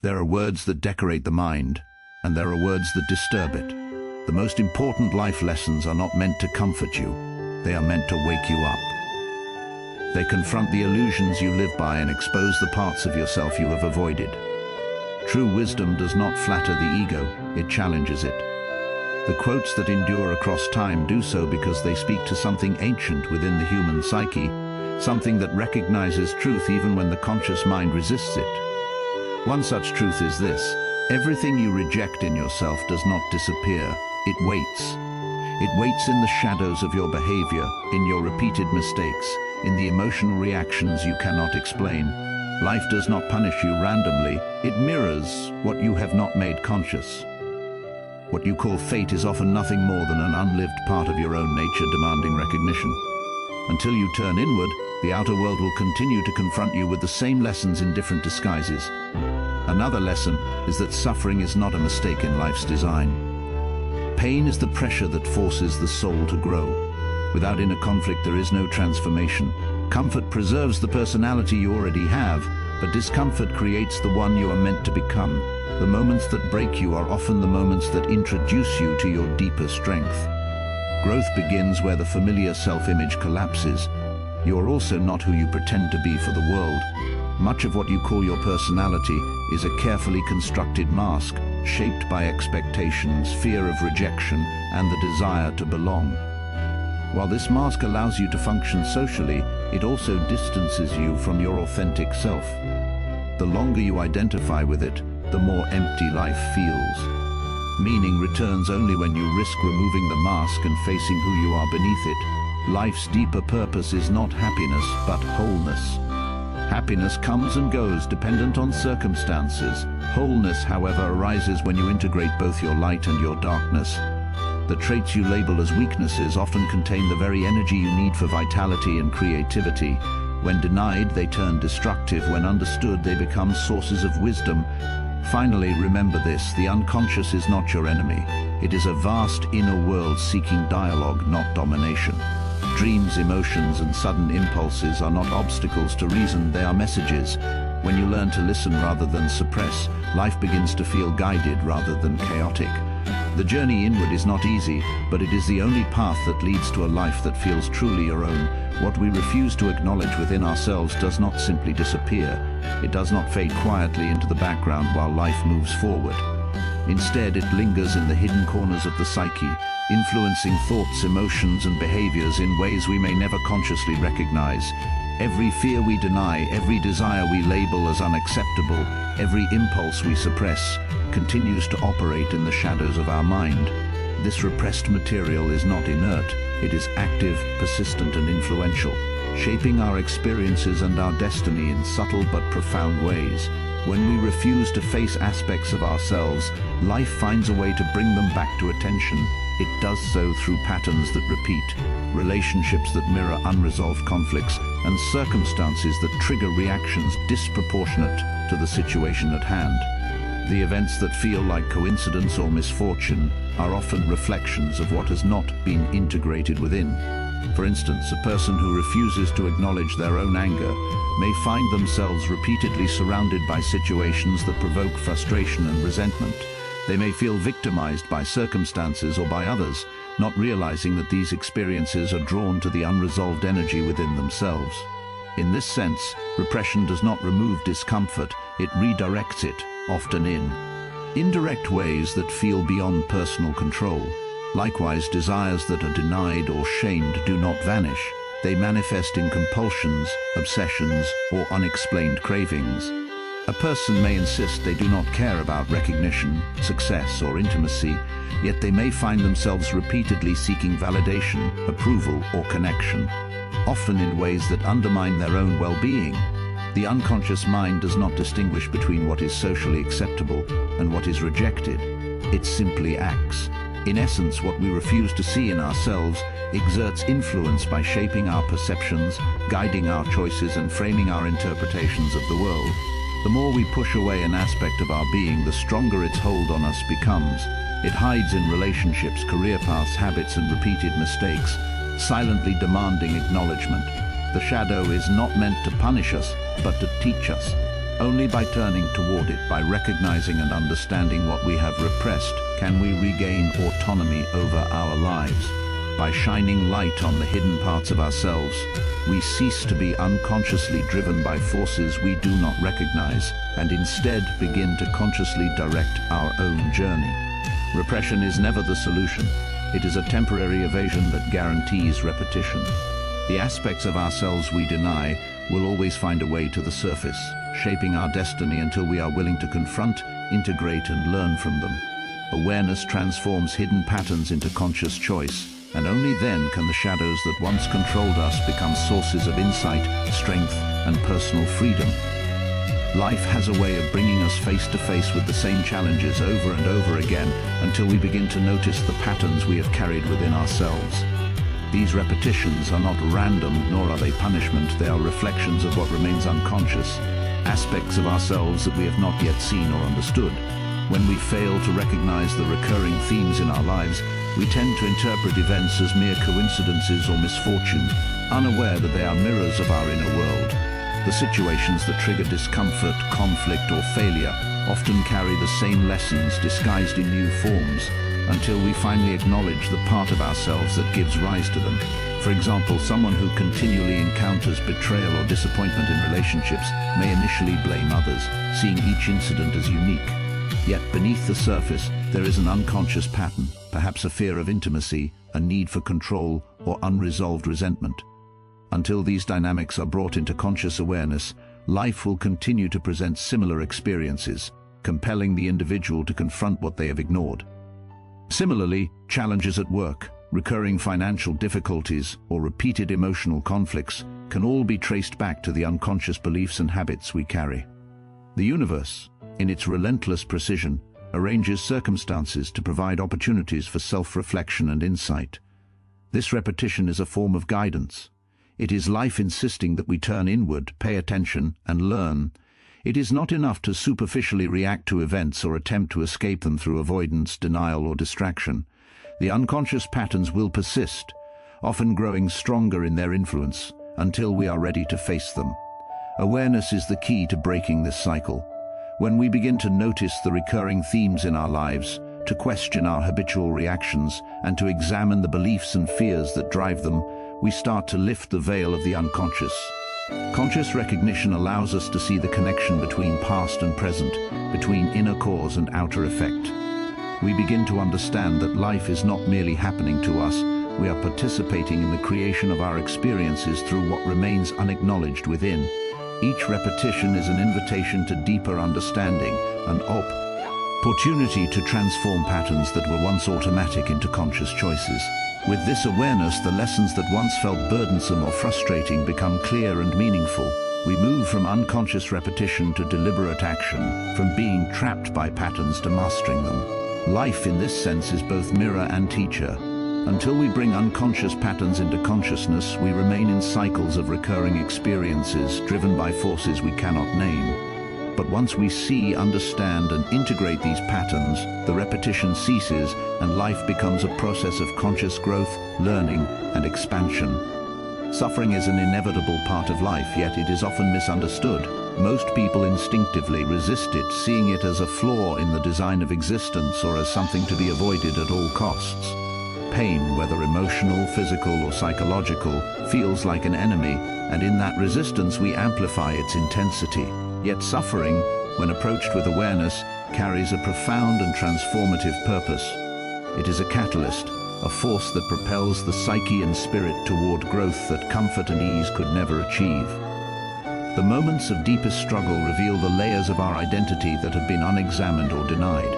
There are words that decorate the mind, and there are words that disturb it. The most important life lessons are not meant to comfort you. They are meant to wake you up. They confront the illusions you live by and expose the parts of yourself you have avoided. True wisdom does not flatter the ego, it challenges it. The quotes that endure across time do so because they speak to something ancient within the human psyche, something that recognizes truth even when the conscious mind resists it. One such truth is this: everything you reject in yourself does not disappear, it waits. It waits in the shadows of your behavior, in your repeated mistakes, in the emotional reactions you cannot explain. Life does not punish you randomly, it mirrors what you have not made conscious. What you call fate is often nothing more than an unlived part of your own nature demanding recognition. Until you turn inward, the outer world will continue to confront you with the same lessons in different disguises. Another lesson is that suffering is not a mistake in life's design. Pain is the pressure that forces the soul to grow. Without inner conflict, there is no transformation. Comfort preserves the personality you already have, but discomfort creates the one you are meant to become. The moments that break you are often the moments that introduce you to your deeper strength. Growth begins where the familiar self-image collapses. You are also not who you pretend to be for the world. Much of what you call your personality is a carefully constructed mask, shaped by expectations, fear of rejection, and the desire to belong. While this mask allows you to function socially, it also distances you from your authentic self. The longer you identify with it, the more empty life feels. Meaning returns only when you risk removing the mask and facing who you are beneath it. Life's deeper purpose is not happiness, but wholeness. Happiness comes and goes, dependent on circumstances. Wholeness, however, arises when you integrate both your light and your darkness. The traits you label as weaknesses often contain the very energy you need for vitality and creativity. When denied, they turn destructive. When understood, they become sources of wisdom. Finally, remember this: the unconscious is not your enemy. It is a vast inner world seeking dialogue, not domination. Dreams, emotions, and sudden impulses are not obstacles to reason, they are messages. When you learn to listen rather than suppress, life begins to feel guided rather than chaotic. The journey inward is not easy, but it is the only path that leads to a life that feels truly your own. What we refuse to acknowledge within ourselves does not simply disappear. It does not fade quietly into the background while life moves forward. Instead, it lingers in the hidden corners of the psyche, influencing thoughts, emotions, and behaviors in ways we may never consciously recognize. Every fear we deny, every desire we label as unacceptable, every impulse we suppress, continues to operate in the shadows of our mind. This repressed material is not inert, it is active, persistent, and influential, shaping our experiences and our destiny in subtle but profound ways. When we refuse to face aspects of ourselves, life finds a way to bring them back to attention. It does so through patterns that repeat, relationships that mirror unresolved conflicts, and circumstances that trigger reactions disproportionate to the situation at hand. The events that feel like coincidence or misfortune are often reflections of what has not been integrated within. For instance, a person who refuses to acknowledge their own anger may find themselves repeatedly surrounded by situations that provoke frustration and resentment. They may feel victimized by circumstances or by others, not realizing that these experiences are drawn to the unresolved energy within themselves. In this sense, repression does not remove discomfort, it redirects it, often in indirect ways that feel beyond personal control. Likewise, desires that are denied or shamed do not vanish. They manifest in compulsions, obsessions, or unexplained cravings. A person may insist they do not care about recognition, success, or intimacy, yet they may find themselves repeatedly seeking validation, approval, or connection, often in ways that undermine their own well-being. The unconscious mind does not distinguish between what is socially acceptable and what is rejected. It simply acts. In essence, what we refuse to see in ourselves exerts influence by shaping our perceptions, guiding our choices, and framing our interpretations of the world. The more we push away an aspect of our being, the stronger its hold on us becomes. It hides in relationships, career paths, habits, and repeated mistakes, silently demanding acknowledgement. The shadow is not meant to punish us, but to teach us. Only by turning toward it, by recognizing and understanding what we have repressed, can we regain autonomy over our lives. By shining light on the hidden parts of ourselves, we cease to be unconsciously driven by forces we do not recognize, and instead begin to consciously direct our own journey. Repression is never the solution. It is a temporary evasion that guarantees repetition. The aspects of ourselves we deny will always find a way to the surface, shaping our destiny until we are willing to confront, integrate, and learn from them. Awareness transforms hidden patterns into conscious choice, and only then can the shadows that once controlled us become sources of insight, strength, and personal freedom. Life has a way of bringing us face to face with the same challenges over and over again until we begin to notice the patterns we have carried within ourselves. These repetitions are not random, nor are they punishment. They are reflections of what remains unconscious, aspects of ourselves that we have not yet seen or understood. When we fail to recognize the recurring themes in our lives, we tend to interpret events as mere coincidences or misfortune, unaware that they are mirrors of our inner world. The situations that trigger discomfort, conflict, or failure often carry the same lessons disguised in new forms, until we finally acknowledge the part of ourselves that gives rise to them. For example, someone who continually encounters betrayal or disappointment in relationships may initially blame others, seeing each incident as unique. Yet beneath the surface, there is an unconscious pattern, perhaps a fear of intimacy, a need for control, or unresolved resentment. Until these dynamics are brought into conscious awareness, life will continue to present similar experiences, compelling the individual to confront what they have ignored. Similarly, challenges at work, recurring financial difficulties, or repeated emotional conflicts can all be traced back to the unconscious beliefs and habits we carry. The universe, in its relentless precision, arranges circumstances to provide opportunities for self-reflection and insight. This repetition is a form of guidance. It is life insisting that we turn inward, pay attention, and learn. It is not enough to superficially react to events or attempt to escape them through avoidance, denial, or distraction. The unconscious patterns will persist, often growing stronger in their influence, until we are ready to face them. Awareness is the key to breaking this cycle. When we begin to notice the recurring themes in our lives, to question our habitual reactions, and to examine the beliefs and fears that drive them, we start to lift the veil of the unconscious. Conscious recognition allows us to see the connection between past and present, between inner cause and outer effect. We begin to understand that life is not merely happening to us, we are participating in the creation of our experiences through what remains unacknowledged within. Each repetition is an invitation to deeper understanding, an opportunity to transform patterns that were once automatic into conscious choices. With this awareness, the lessons that once felt burdensome or frustrating become clear and meaningful. We move from unconscious repetition to deliberate action, from being trapped by patterns to mastering them. Life in this sense is both mirror and teacher. Until we bring unconscious patterns into consciousness, we remain in cycles of recurring experiences driven by forces we cannot name. But once we see, understand, and integrate these patterns, the repetition ceases and life becomes a process of conscious growth, learning, and expansion. Suffering is an inevitable part of life, yet it is often misunderstood. Most people instinctively resist it, seeing it as a flaw in the design of existence or as something to be avoided at all costs. Pain, whether emotional, physical, or psychological, feels like an enemy, and in that resistance we amplify its intensity. Yet suffering, when approached with awareness, carries a profound and transformative purpose. It is a catalyst, a force that propels the psyche and spirit toward growth that comfort and ease could never achieve. The moments of deepest struggle reveal the layers of our identity that have been unexamined or denied.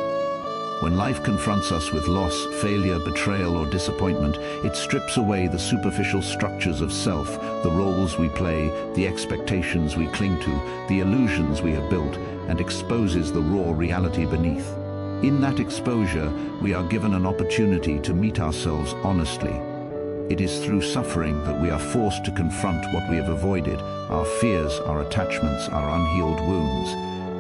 When life confronts us with loss, failure, betrayal, or disappointment, it strips away the superficial structures of self, the roles we play, the expectations we cling to, the illusions we have built, and exposes the raw reality beneath. In that exposure, we are given an opportunity to meet ourselves honestly. It is through suffering that we are forced to confront what we have avoided, our fears, our attachments, our unhealed wounds.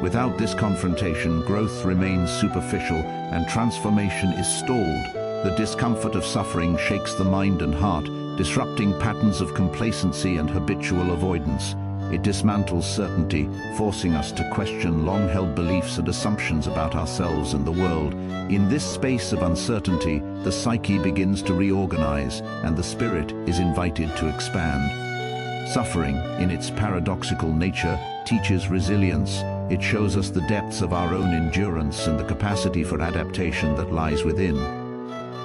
Without this confrontation, growth remains superficial and transformation is stalled. The discomfort of suffering shakes the mind and heart, disrupting patterns of complacency and habitual avoidance. It dismantles certainty, forcing us to question long-held beliefs and assumptions about ourselves and the world. In this space of uncertainty, the psyche begins to reorganize, and the spirit is invited to expand. Suffering, in its paradoxical nature, teaches resilience. It shows us the depths of our own endurance and the capacity for adaptation that lies within.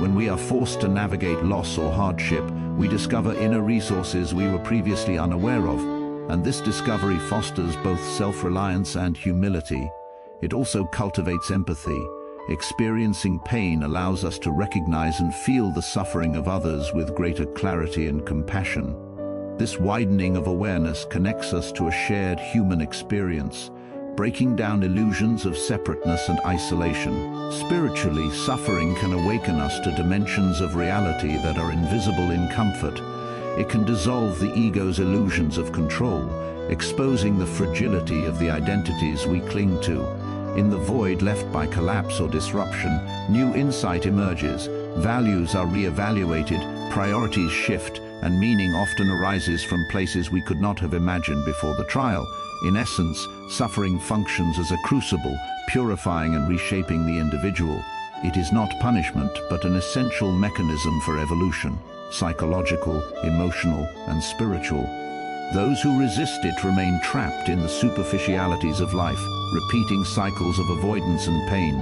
When we are forced to navigate loss or hardship, we discover inner resources we were previously unaware of, and this discovery fosters both self-reliance and humility. It also cultivates empathy. Experiencing pain allows us to recognize and feel the suffering of others with greater clarity and compassion. This widening of awareness connects us to a shared human experience, breaking down illusions of separateness and isolation. Spiritually, suffering can awaken us to dimensions of reality that are invisible in comfort. It can dissolve the ego's illusions of control, exposing the fragility of the identities we cling to. In the void left by collapse or disruption, new insight emerges, values are re-evaluated, priorities shift, and meaning often arises from places we could not have imagined before the trial. In essence, suffering functions as a crucible, purifying and reshaping the individual. It is not punishment, but an essential mechanism for evolution, psychological, emotional, and spiritual. Those who resist it remain trapped in the superficialities of life, repeating cycles of avoidance and pain.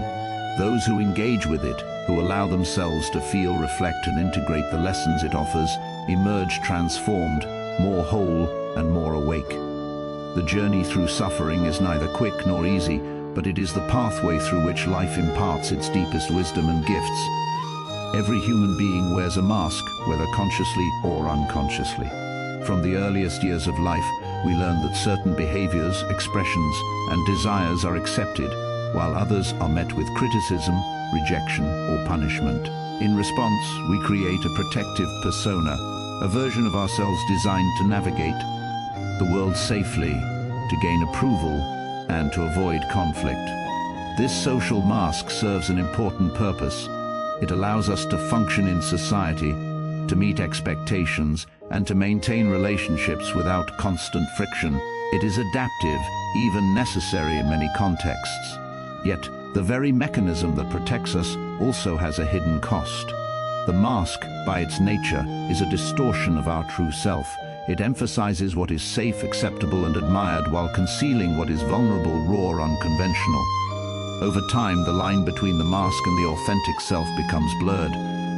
Those who engage with it, who allow themselves to feel, reflect, and integrate the lessons it offers, emerge transformed, more whole, and more awake. The journey through suffering is neither quick nor easy, but it is the pathway through which life imparts its deepest wisdom and gifts. Every human being wears a mask, whether consciously or unconsciously. From the earliest years of life, we learn that certain behaviors, expressions, and desires are accepted, while others are met with criticism, rejection, or punishment. In response, we create a protective persona, a version of ourselves designed to navigate the world safely, to gain approval, and to avoid conflict. This social mask serves an important purpose. It allows us to function in society, to meet expectations, and to maintain relationships without constant friction. It is adaptive, even necessary in many contexts. Yet, the very mechanism that protects us also has a hidden cost. The mask, by its nature, is a distortion of our true self. It emphasizes what is safe, acceptable, and admired while concealing what is vulnerable, raw, unconventional. Over time, the line between the mask and the authentic self becomes blurred.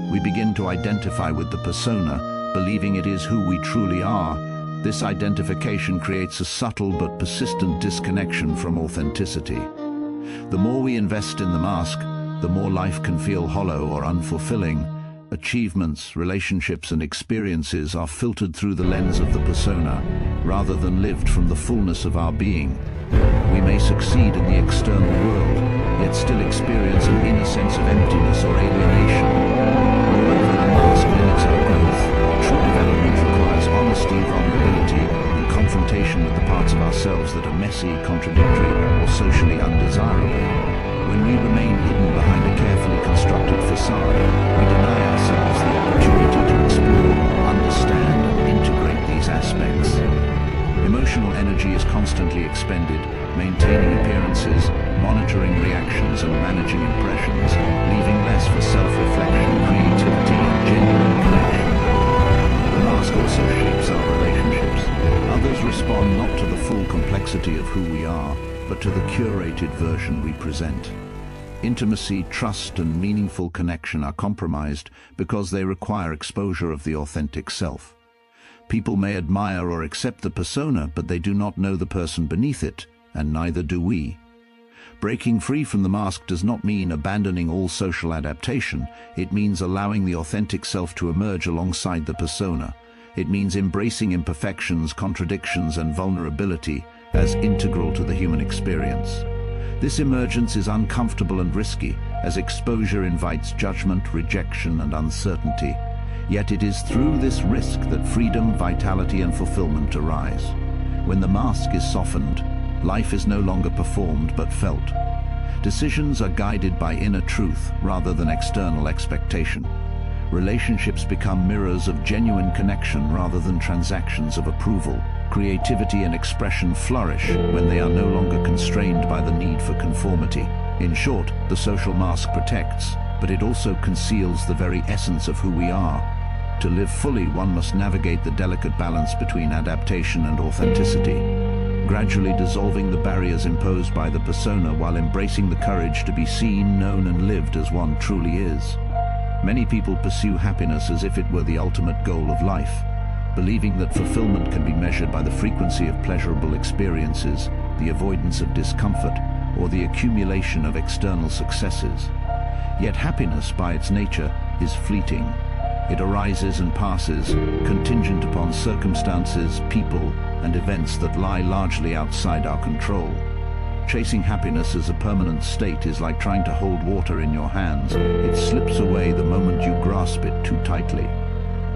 We begin to identify with the persona, believing it is who we truly are. This identification creates a subtle but persistent disconnection from authenticity. The more we invest in the mask, the more life can feel hollow or unfulfilling. Achievements, relationships, and experiences are filtered through the lens of the persona, rather than lived from the fullness of our being. We may succeed in the external world, yet still experience an inner sense of emptiness or alienation. Moreover, the mask limits our growth. True development requires honesty, vulnerability, and confrontation with the parts of ourselves that are messy, contradictory, or socially undesirable. When we remain hidden behind a carefully constructed facade, we deny ourselves the opportunity to explore, understand, and integrate these aspects. Emotional energy is constantly expended, maintaining appearances, monitoring reactions, and managing impressions, leaving less for self-reflection, creativity, and genuine connection. The mask also shapes our relationships. Others respond not to the full complexity of who we are, but to the curated version we present. Intimacy, trust, and meaningful connection are compromised because they require exposure of the authentic self. People may admire or accept the persona, but they do not know the person beneath it, and neither do we. Breaking free from the mask does not mean abandoning all social adaptation. It means allowing the authentic self to emerge alongside the persona. It means embracing imperfections, contradictions, and vulnerability as integral to the human experience. This emergence is uncomfortable and risky, as exposure invites judgment, rejection, and uncertainty. Yet it is through this risk that freedom, vitality, and fulfillment arise. When the mask is softened, life is no longer performed but felt. Decisions are guided by inner truth rather than external expectation. Relationships become mirrors of genuine connection rather than transactions of approval. Creativity and expression flourish when they are no longer constrained by the need for conformity. In short, the social mask protects, but it also conceals the very essence of who we are. To live fully, one must navigate the delicate balance between adaptation and authenticity, gradually dissolving the barriers imposed by the persona while embracing the courage to be seen, known, and lived as one truly is. Many people pursue happiness as if it were the ultimate goal of life, believing that fulfillment can be measured by the frequency of pleasurable experiences, the avoidance of discomfort, or the accumulation of external successes. Yet happiness, by its nature, is fleeting. It arises and passes, contingent upon circumstances, people, and events that lie largely outside our control. Chasing happiness as a permanent state is like trying to hold water in your hands. It slips away the moment you grasp it too tightly.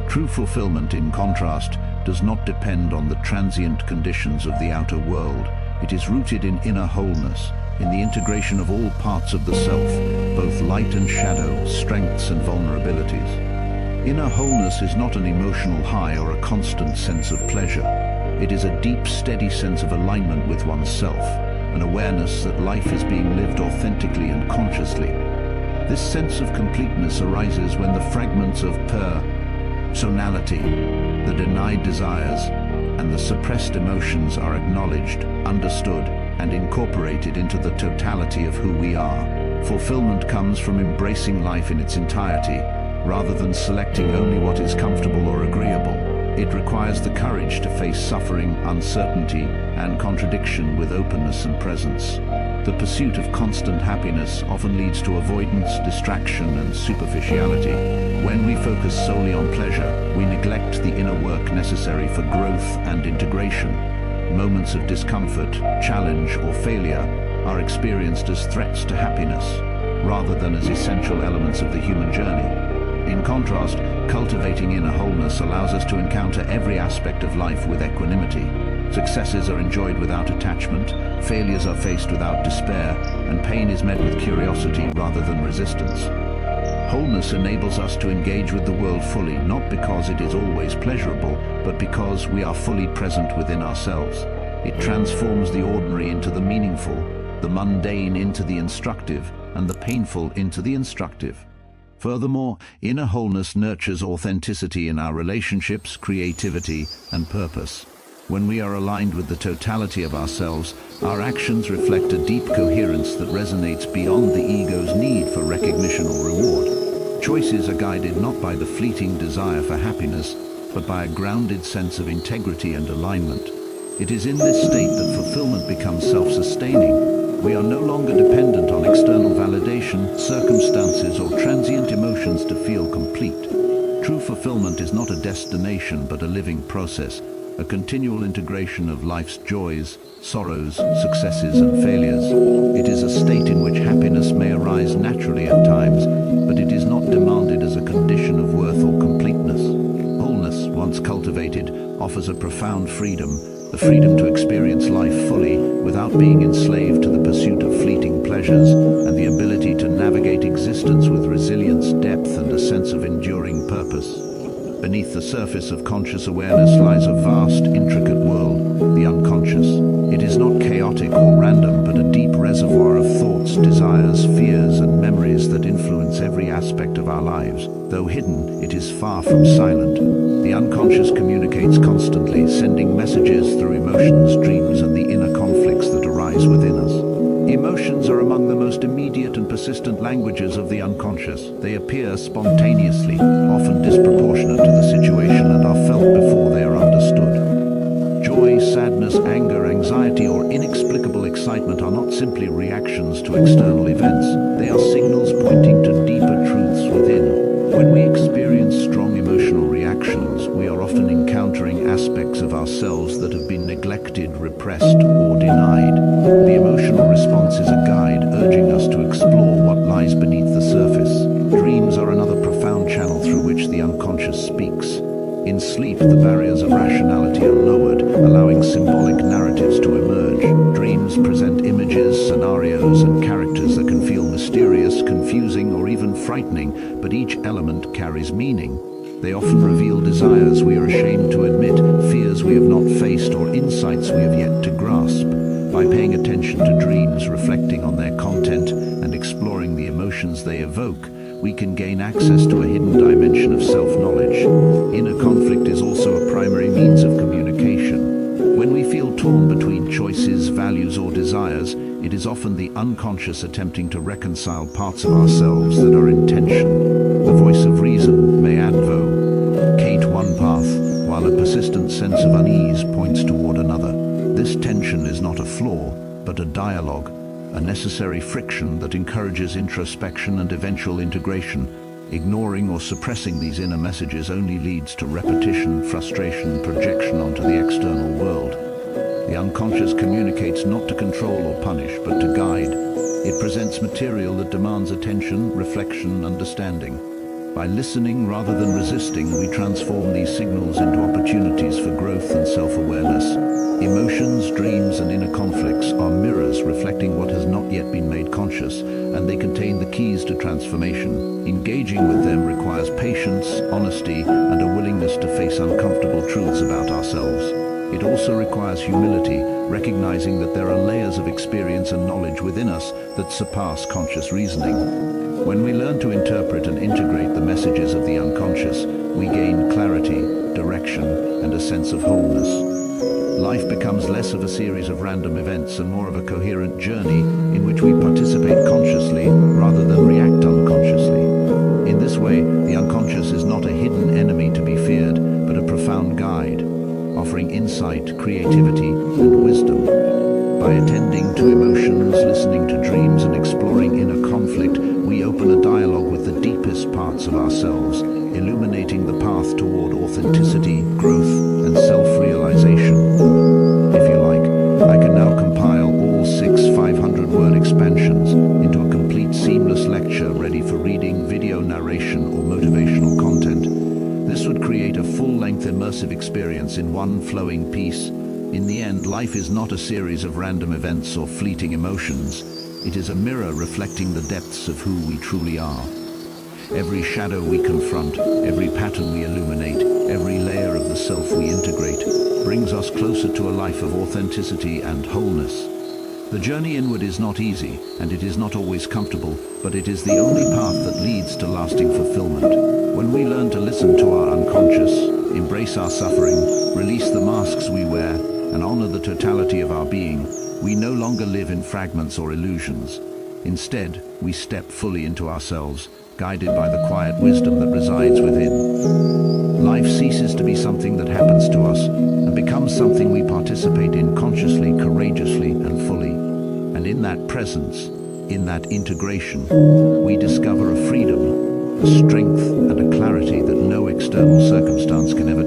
True fulfillment, in contrast, does not depend on the transient conditions of the outer world. It is rooted in inner wholeness, in the integration of all parts of the self, both light and shadow, strengths and vulnerabilities. Inner wholeness is not an emotional high or a constant sense of pleasure. It is a deep, steady sense of alignment with oneself, an awareness that life is being lived authentically and consciously. This sense of completeness arises when the fragments of personality, the denied desires, and the suppressed emotions are acknowledged, understood, and incorporated into the totality of who we are. Fulfillment comes from embracing life in its entirety, rather than selecting only what is comfortable or agreeable. It requires the courage to face suffering, uncertainty, and contradiction with openness and presence. The pursuit of constant happiness often leads to avoidance, distraction, and superficiality. When we focus solely on pleasure, we neglect the inner work necessary for growth and integration. Moments of discomfort, challenge, or failure are experienced as threats to happiness, rather than as essential elements of the human journey. In contrast, cultivating inner wholeness allows us to encounter every aspect of life with equanimity. Successes are enjoyed without attachment, failures are faced without despair, and pain is met with curiosity rather than resistance. Wholeness enables us to engage with the world fully, not because it is always pleasurable, but because we are fully present within ourselves. It transforms the ordinary into the meaningful, the mundane into the instructive, and the painful into the instructive. Furthermore, inner wholeness nurtures authenticity in our relationships, creativity, and purpose. When we are aligned with the totality of ourselves, our actions reflect a deep coherence that resonates beyond the ego's need for recognition or reward. Choices are guided not by the fleeting desire for happiness, but by a grounded sense of integrity and alignment. It is in this state that fulfillment becomes self-sustaining. We are no longer dependent on external validation, circumstances, or transient emotions to feel complete. True fulfillment is not a destination, but a living process, a continual integration of life's joys, sorrows, successes, and failures. It is a state in which happiness may arise naturally at times, but it is not demanded as a condition of worth or completeness. Wholeness, once cultivated, offers a profound freedom, the freedom to experience life fully without being enslaved to the pursuit of fleeting pleasures, and the ability to navigate existence with resilience, depth, and a sense of enduring purpose. Beneath the surface of conscious awareness lies a vast, intricate world, the unconscious. It is not chaotic or random, but a deep reservoir of thoughts, desires, fears, and memories that influence every aspect of our lives. Though hidden, it is far from silent. The unconscious communicates constantly, sending messages through emotions, dreams, and the inner conflicts that arise within us. Emotions are among the most immediate and persistent languages of the unconscious. They appear spontaneously, often disproportionate to the situation, and are felt before they are understood. Joy, sadness, anger, anxiety, or inexplicable excitement are not simply reactions to external events. They are signals pointing to deeper truths within. When we experience strong emotional reactions, we are often encountering aspects of ourselves that have been neglected, repressed, or denied. The emotional response is a guide, urging us to explore what lies beneath the surface. Dreams are another profound channel through which the unconscious speaks. In sleep, the barriers of rationality are lowered, allowing symbolic narratives to emerge. Dreams present images, scenarios, and characters that can feel mysterious, confusing, or even frightening, but each element carries meaning. They often reveal desires we are ashamed to admit, fears we have not faced, or insights we have yet to grasp. By paying attention to dreams, reflecting on their content, and exploring the emotions they evoke, we can gain access to a hidden dimension of self-knowledge. Inner conflict is also a primary means of communication. When we feel torn between choices, values, or desires, it is often the unconscious attempting to reconcile parts of ourselves that are in tension. The voice of reason may advocate one path, while a persistent sense of unease points toward another. This tension is not a flaw, but a dialogue, a necessary friction that encourages introspection and eventual integration. Ignoring or suppressing these inner messages only leads to repetition, frustration, projection onto the external world. The unconscious communicates not to control or punish, but to guide. It presents material that demands attention, reflection, understanding. By listening rather than resisting, we transform these signals into opportunities for growth and self-awareness. Emotions, dreams, and inner conflicts are mirrors reflecting what has not yet been made conscious, and they contain the keys to transformation. Engaging with them requires patience, honesty, and a willingness to face uncomfortable truths about ourselves. It also requires humility, recognizing that there are layers of experience and knowledge within us that surpass conscious reasoning. When we learn to interpret and integrate the messages of the unconscious, we gain clarity, direction, and a sense of wholeness. Life becomes less of a series of random events and more of a coherent journey in which we participate consciously rather than react unconsciously. In this way, the unconscious is not a hidden enemy to be feared, but a profound guide, offering insight, creativity, and wisdom. By attending to emotions, listening to dreams, and exploring inner conflict, we open a dialogue with the deepest parts of ourselves, illuminating the path toward authenticity, growth, and self-realization. If you like, I can now compile all 6 500-word expansions into a complete seamless lecture ready for reading, video narration, or motivational content. This would create a full-length immersive experience in one flowing piece. In the end, life is not a series of random events or fleeting emotions. It is a mirror reflecting the depths of who we truly are. Every shadow we confront, every pattern we illuminate, every layer of the self we integrate, brings us closer to a life of authenticity and wholeness. The journey inward is not easy, and it is not always comfortable, but it is the only path that leads to lasting fulfillment. When we learn to listen to our unconscious, embrace our suffering, release the masks we wear, and honor the totality of our being, we no longer live in fragments or illusions. Instead, we step fully into ourselves, guided by the quiet wisdom that resides within. Life ceases to be something that happens to us and becomes something we participate in consciously, courageously, and fully. And in that presence, in that integration, we discover a freedom, a strength, and a clarity that no external circumstance can ever